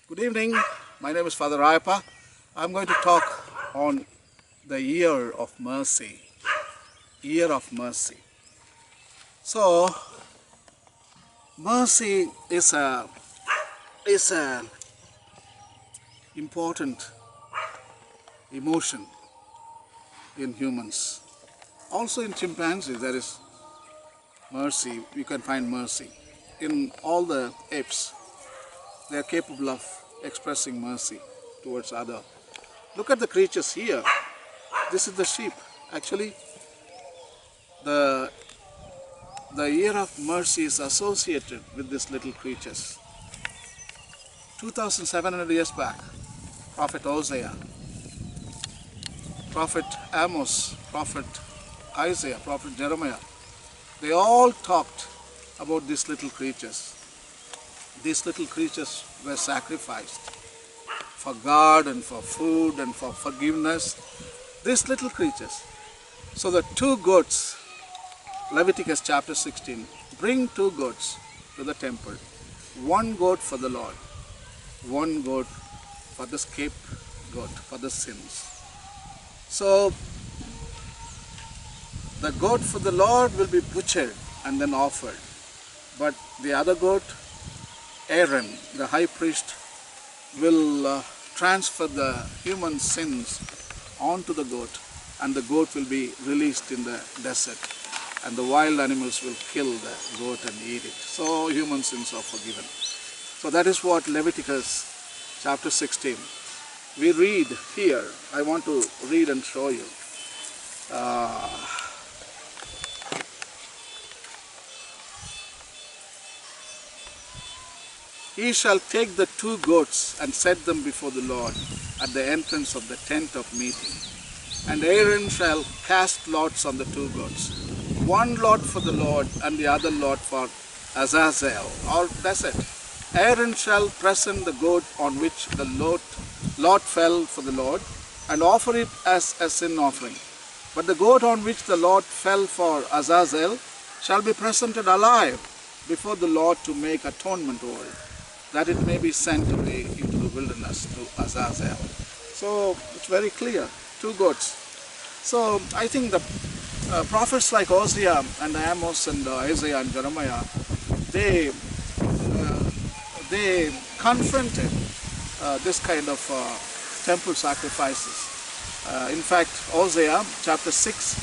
Good evening. My name is Father Rayappa. I'm going to talk on the year of mercy. Year of mercy. So, mercy is a important emotion in humans. Also in chimpanzees there is mercy. You can find mercy. In all the apes, they are capable of expressing mercy towards other. Look at the creatures here. This is the sheep. Actually, the year of mercy is associated with these little creatures. 2,700 years back, Prophet Hosea, Prophet Amos, Prophet Isaiah, Prophet Jeremiah, they all talked about these little creatures. These little creatures were sacrificed for God and for food and for forgiveness. These little creatures. So the two goats, Leviticus chapter 16, bring two goats to the temple. One goat for the Lord, one goat for the scapegoat, for the sins. So the goat for the Lord will be butchered and then offered. But the other goat, Aaron, the high priest, will transfer the human sins onto the goat, and the goat will be released in the desert, and the wild animals will kill the goat and eat it. So human sins are forgiven. So that is what Leviticus chapter 16. We read here. I want to read and show you. He shall take the two goats and set them before the Lord at the entrance of the tent of meeting. And Aaron shall cast lots on the two goats, one lot for the Lord and the other lot for Azazel, or desert. Aaron shall present the goat on which the lot fell for the Lord, and offer it as a sin offering. But the goat on which the lot fell for Azazel shall be presented alive before the Lord to make atonement over it, that it may be sent away into the wilderness to Azazel. So it's very clear, two goats. So I think the prophets like Hosea and Amos and Isaiah and Jeremiah, they confronted this kind of temple sacrifices. In fact, Hosea chapter 6,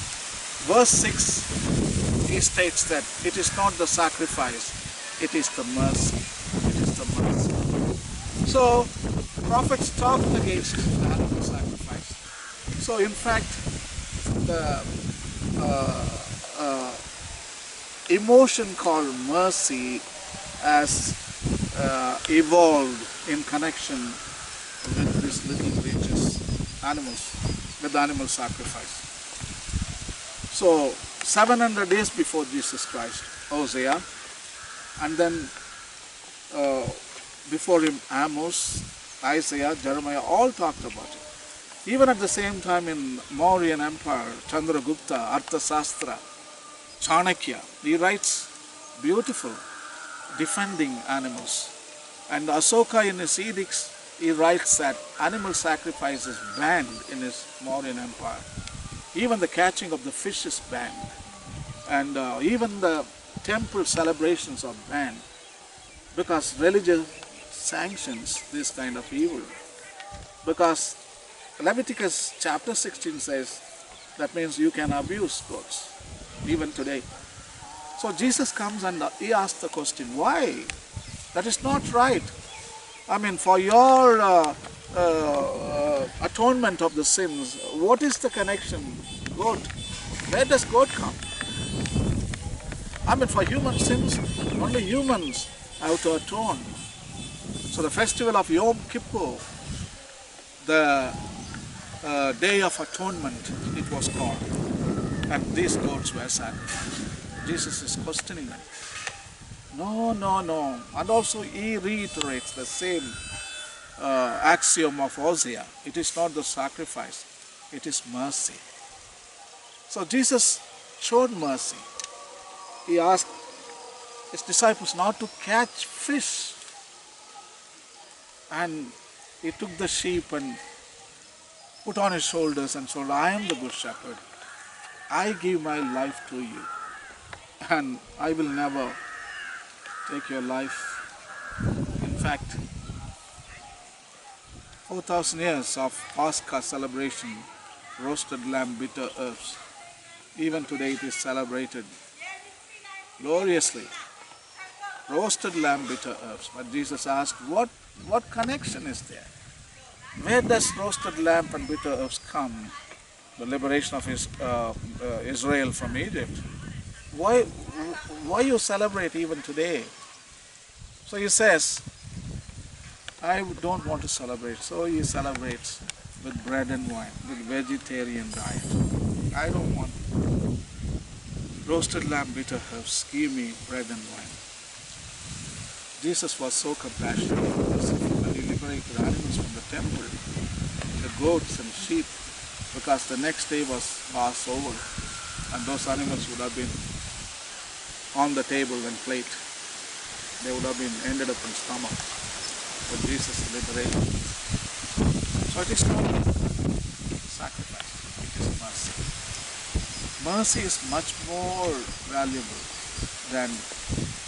verse 6, he states that it is not the sacrifice, it is the mercy. It is the mercy. So, prophets talked against the animal sacrifice. So, in fact, the emotion called mercy has evolved in connection with these little creatures, animals, with animal sacrifice. So, 700 years before Jesus Christ, Hosea, and then before him Amos, Isaiah, Jeremiah, all talked about it. Even at the same time in Mauryan Empire, Chandragupta, Arthashastra, Chanakya, he writes beautiful, defending animals. And Asoka in his edicts, he writes that animal sacrifice is banned in his Mauryan Empire. Even the catching of the fish is banned. And even the temple celebrations are banned, because religion sanctions this kind of evil. Because Leviticus chapter 16 says that means you can abuse goats, even today. So Jesus comes and he asks the question, why? That is not right. I mean, for your atonement of the sins, what is the connection? Goat. Where does goat come? I mean, for human sins, only humans have to atone. So the festival of Yom Kippur, the Day of Atonement, it was called. And these goats were sacrificed. Jesus is questioning them. No, no, no. And also he reiterates the same axiom of Hosea. It is not the sacrifice, it is mercy. So Jesus showed mercy. He asked his disciples not to catch fish. And he took the sheep and put on his shoulders and told, I am the good shepherd. I give my life to you, and I will never take your life. In fact, 4,000 years of Pascha celebration, roasted lamb, bitter herbs. Even today it is celebrated gloriously. Roasted lamb, bitter herbs. But Jesus asked, what connection is there? Where does roasted lamb and bitter herbs come? The liberation of Israel from Egypt. Why you celebrate even today? So he says, I don't want to celebrate. So he celebrates with bread and wine, with vegetarian diet. I don't want roasted lamb, bitter herbs. Give me bread and wine. Jesus was so compassionate when he liberated animals from the temple, the goats and sheep, because the next day was Passover, and those animals would have been on the table and plate. They would have been ended up in stomach. But Jesus liberated. So it is not sacrifice, it is mercy. Mercy is much more valuable than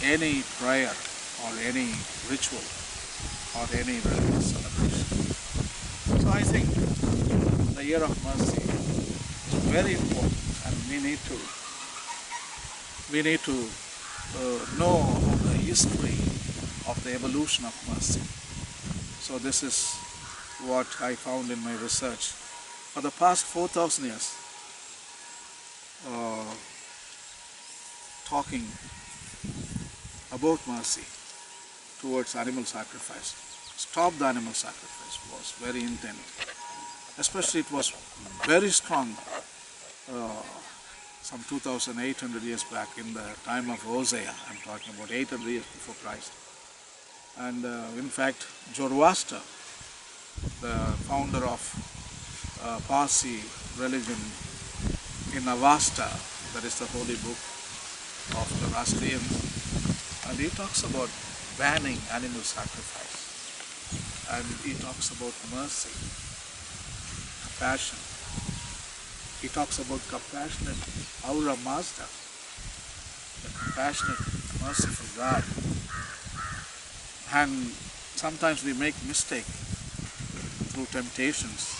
any prayer or any ritual or any religious celebration. So I think the year of mercy is very important, and we need to know the history of the evolution of mercy. So this is what I found in my research. For the past 4,000 years, talking about mercy towards animal sacrifice. Stop the animal sacrifice was very intent. Especially it was very strong some 2,800 years back in the time of Hosea. I'm talking about 800 years before Christ. And in fact, Zoroaster, the founder of Parsi religion in Avesta, that is the holy book of the Zoroastrians, and he talks about banning animal sacrifice, and he talks about mercy, compassion. He talks about compassionate Aura Mazda, the compassionate, merciful God. And sometimes we make mistake through temptations.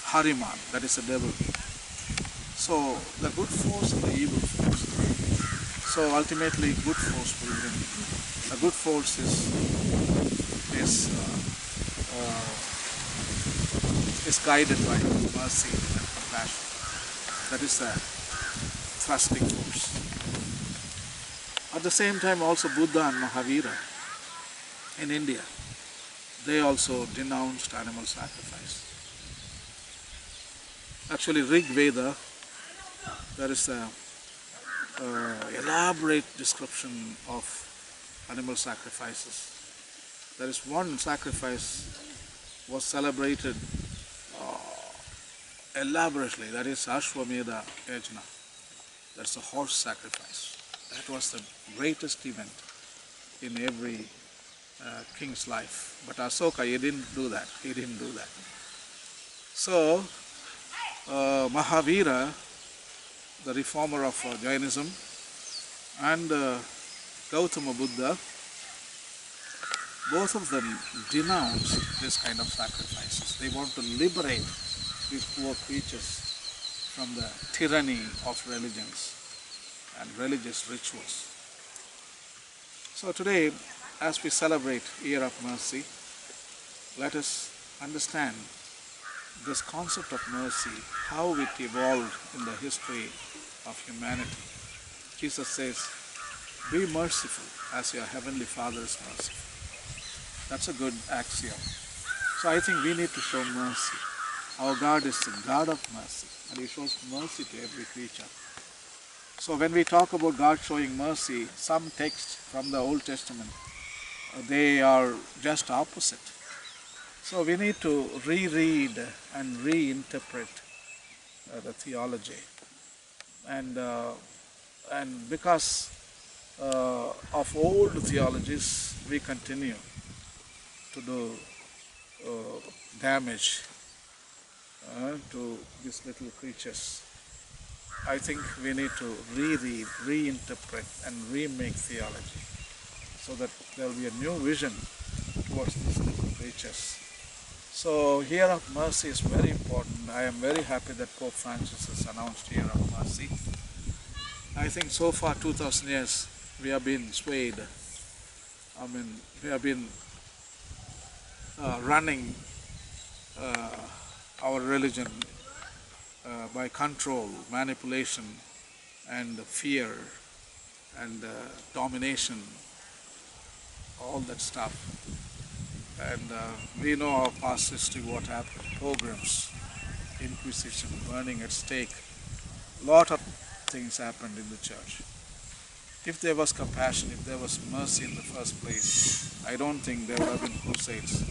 Hariman, that is the devil. So the good force and the evil force. So ultimately good force will win. The good force is guided by mercy and compassion. That is the thrusting force. At the same time also Buddha and Mahavira in India, they also denounced animal sacrifice. Actually, Rig Veda, there is a elaborate description of animal sacrifices. There is one sacrifice was celebrated elaborately, that is Ashwamedha Yajna. That's a horse sacrifice. That was the greatest event in every king's life. But Asoka, he didn't do that. He didn't do that. So, Mahavira, the reformer of Jainism, and Gautama Buddha, both of them denounced this kind of sacrifices. They want to liberate these poor creatures from the tyranny of religions and religious rituals. So today, as we celebrate Year of Mercy, let us understand this concept of mercy, how it evolved in the history of humanity. Jesus says, be merciful as your heavenly Father is merciful. That's a good axiom. So I think we need to show mercy. Our God is the God of mercy, and He shows mercy to every creature. So when we talk about God showing mercy, some texts from the Old Testament, they are just opposite. So we need to reread and reinterpret the theology. And because of old theologies, we continue to do damage to these little creatures. I think we need to reread, reinterpret and remake theology so that there will be a new vision towards these little creatures. So year of mercy is very important. I am very happy that Pope Francis has announced year of mercy. I think so far 2000 years we have been swayed. We have been running our religion by control, manipulation and fear and domination, all that stuff. And we know our past history, what happened, pogroms, inquisition, burning at stake, lot of things happened in the church. If there was compassion, if there was mercy in the first place, I don't think there would have been crusades,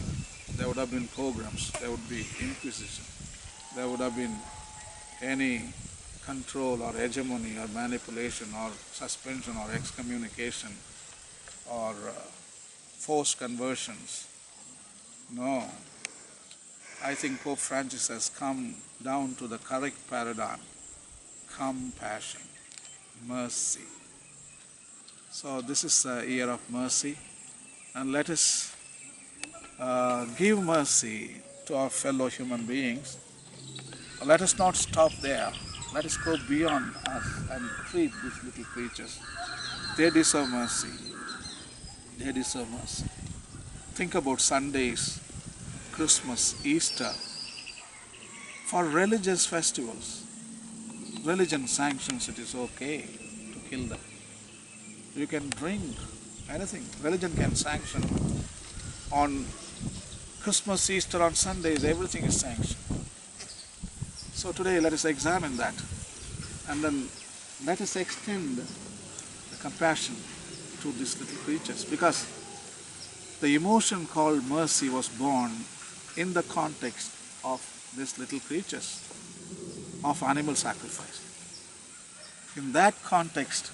there would have been pogroms, there would be inquisition, there would have been any control or hegemony or manipulation or suspension or excommunication or forced conversions. No. I think Pope Francis has come down to the correct paradigm. Compassion, mercy. So this is a year of mercy, and let us give mercy to our fellow human beings. Let us not stop there. Let us go beyond us and treat these little creatures. They deserve mercy. They deserve mercy. Think about Sundays, Christmas, Easter. For religious festivals, religion sanctions it is okay to kill them. You can drink anything. Religion can sanction. On Christmas, Easter, on Sundays, everything is sanctioned. So today let us examine that, and then let us extend the compassion to these little creatures, because the emotion called mercy was born in the context of these little creatures, of animal sacrifice. In that context,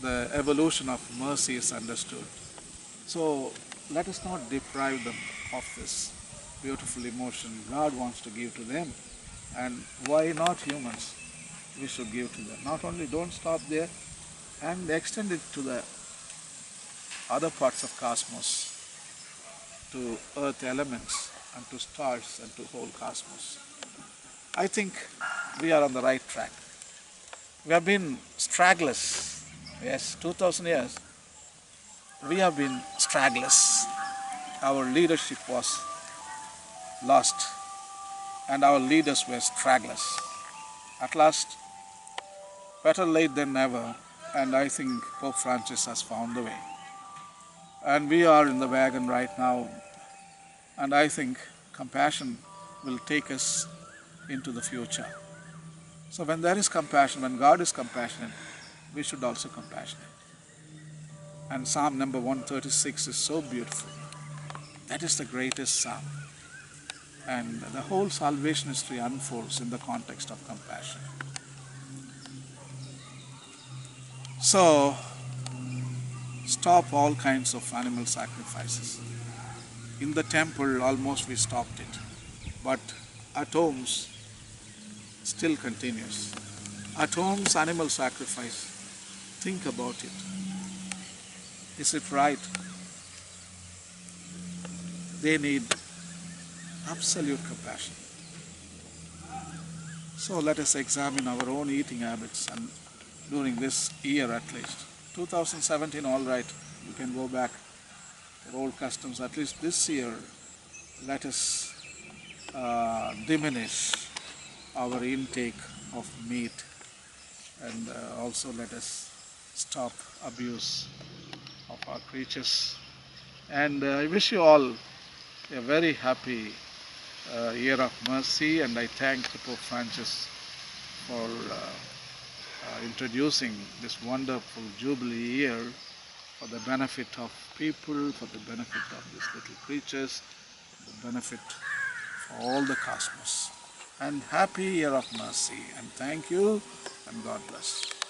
the evolution of mercy is understood. So let us not deprive them of this beautiful emotion God wants to give to them. And why not humans? We should give to them. Not only don't stop there, and extend it to the other parts of cosmos, to earth elements and to stars and to whole cosmos. I think we are on the right track. We have been stragglers. Yes, 2000 years we have been stragglers. Our leadership was lost and our leaders were stragglers. At last, better late than never, and I think Pope Francis has found the way. And we are in the wagon right now, and I think compassion will take us into the future. So when there is compassion, when God is compassionate, we should also be compassionate. And Psalm number 136 is so beautiful. That is the greatest psalm. And the whole salvation history unfolds in the context of compassion. So, stop all kinds of animal sacrifices. In the temple, almost we stopped it. But at homes, still continues. At homes, animal sacrifice. Think about it. Is it right? They need absolute compassion. So let us examine our own eating habits, and during this year at least. 2017, all right, you can go back to old customs. At least this year, let us diminish our intake of meat, and also let us stop abuse of our creatures. And I wish you all a very happy year of mercy, and I thank Pope Francis for introducing this wonderful Jubilee year for the benefit of people, for the benefit of these little creatures, for the benefit for all the cosmos. And happy year of mercy, and thank you, and God bless.